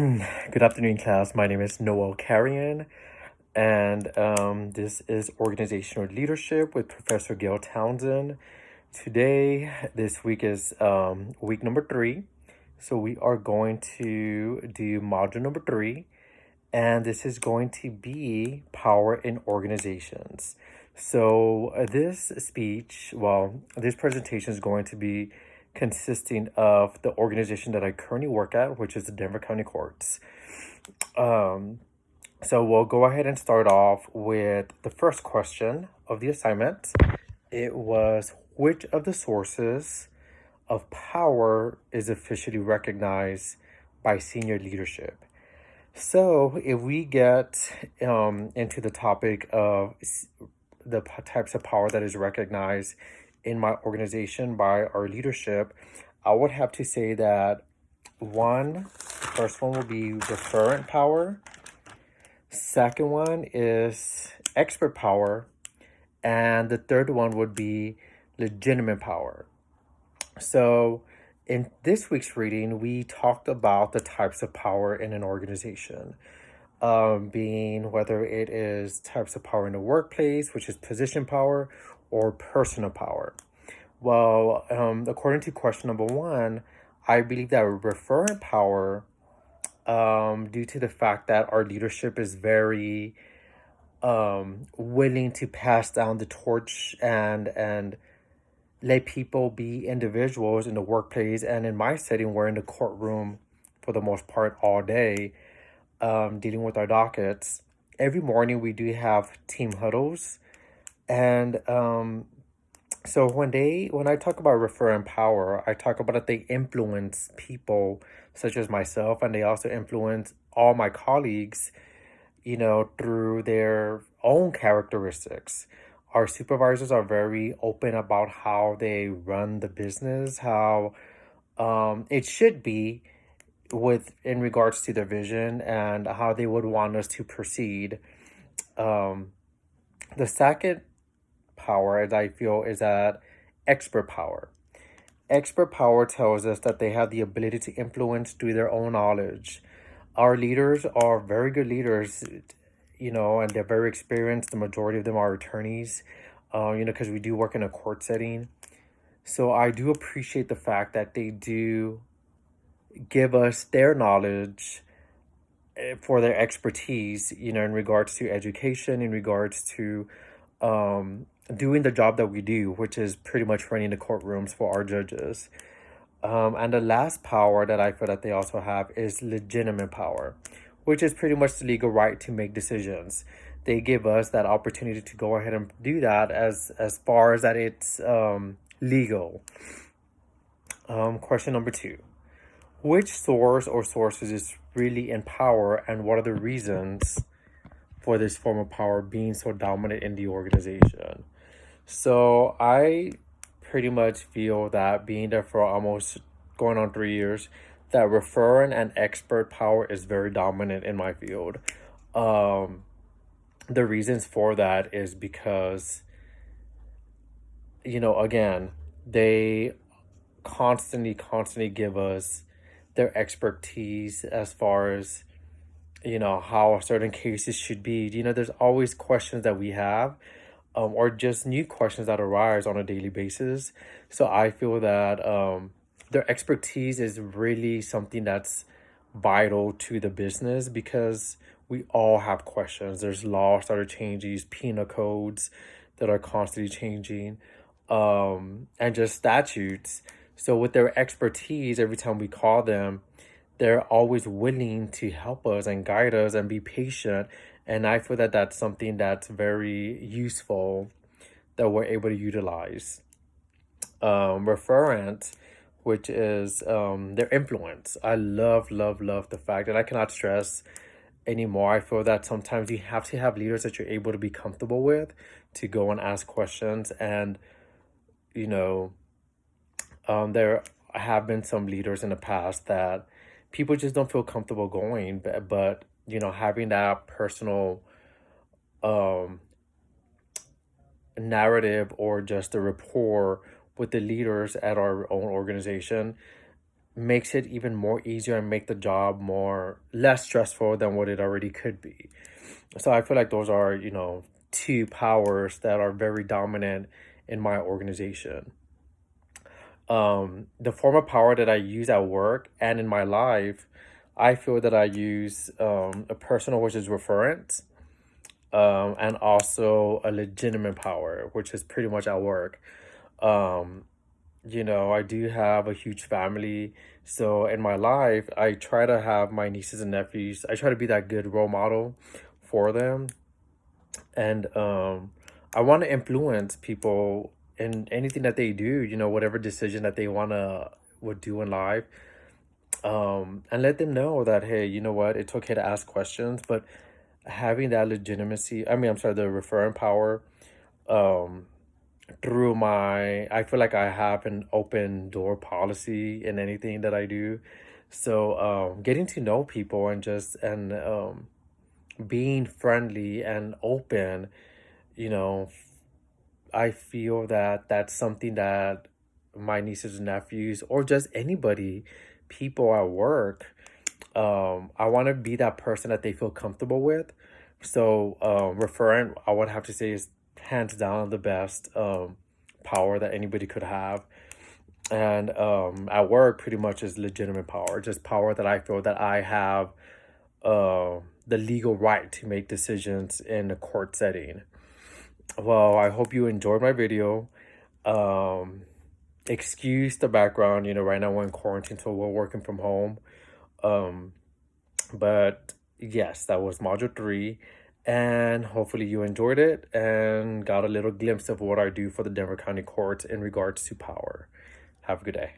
Good afternoon, class. My name is Noel Carrion, and this is Organizational Leadership with Professor Gail Townsend. Today, this week is week number 3. So we are going to do module number 3, and this is going to be power in organizations. So this presentation is going to be consisting of the organization that I currently work at, which is the Denver County Courts. So we'll go ahead and start off with the first question of the assignment. It was, which of the sources of power is officially recognized by senior leadership? So if we get into the topic of the types of power that is recognized in my organization by our leadership, I would have to say that the first one will be referent power. Second one is expert power. And the third one would be legitimate power. So in this week's reading, we talked about the types of power in an organization, being whether it is types of power in the workplace, which is position power, or personal power. Well, according to question number 1, I believe that referent power, due to the fact that our leadership is very willing to pass down the torch and let people be individuals in the workplace. And in my setting, we're in the courtroom for the most part all day, dealing with our dockets. Every morning we do have team huddles. And so when I talk about referent power, I talk about that they influence people such as myself, and they also influence all my colleagues, through their own characteristics. Our supervisors are very open about how they run the business, how it should be in regards to their vision and how they would want us to proceed. The second power, as I feel, is that expert power. Expert power tells us that they have the ability to influence through their own knowledge. Our leaders are very good leaders, and they're very experienced. The majority of them are attorneys, because we do work in a court setting. So I do appreciate the fact that they do give us their knowledge for their expertise, in regards to education, in regards to doing the job that we do, which is pretty much running the courtrooms for our judges. And the last power that I feel that they also have is legitimate power, which is pretty much the legal right to make decisions. They give us that opportunity to go ahead and do that as far as that it's legal. Question number 2. Which source or sources is really in power, and what are the reasons for this form of power being so dominant in the organization? So I pretty much feel that, being there for almost going on 3 years, that referent and expert power is very dominant in my field. The reasons for that is because, again, they constantly give us their expertise as far as, how certain cases should be. There's always questions that we have, or just new questions that arise on a daily basis. So I feel that their expertise is really something that's vital to the business, because we all have questions. There's laws that are changing, penal codes that are constantly changing, and just statutes. So with their expertise, every time we call them, they're always willing to help us and guide us and be patient. And I feel that that's something that's very useful that we're able to utilize. Referent, which is their influence. I love the fact that I cannot stress anymore. I feel that sometimes you have to have leaders that you're able to be comfortable with, to go and ask questions. And, there have been some leaders in the past that people just don't feel comfortable going, but having that personal narrative or just a rapport with the leaders at our own organization makes it even more easier and make the job less stressful than what it already could be. So I feel like those are, two powers that are very dominant in my organization. The form of power that I use at work and in my life, I feel that I use a personal, which is reference, and also a legitimate power, which is pretty much at work. Um, I do have a huge family. So in my life, I try to have my nieces and nephews, I try to be that good role model for them. And I want to influence people in anything that they do, whatever decision that they would do in life. And let them know that, hey, you know what, it's okay to ask questions, but having that legitimacy, I'm sorry, the referring power, um, I feel like I have an open door policy in anything that I do. So, getting to know people and being friendly and open, you know, I feel that that's something that my nieces and nephews, or just anybody, people at work, I want to be that person that they feel comfortable with. So, referent, I would have to say, is hands down the best power that anybody could have. And at work, pretty much is legitimate power, just power that I feel that I have the legal right to make decisions in a court setting. Well, I hope you enjoyed my video. Um, Excuse the background, right now we're in quarantine, so we're working from home. Um, but yes, that was module 3. And hopefully you enjoyed it and got a little glimpse of what I do for the Denver County Courts in regards to power. Have a good day.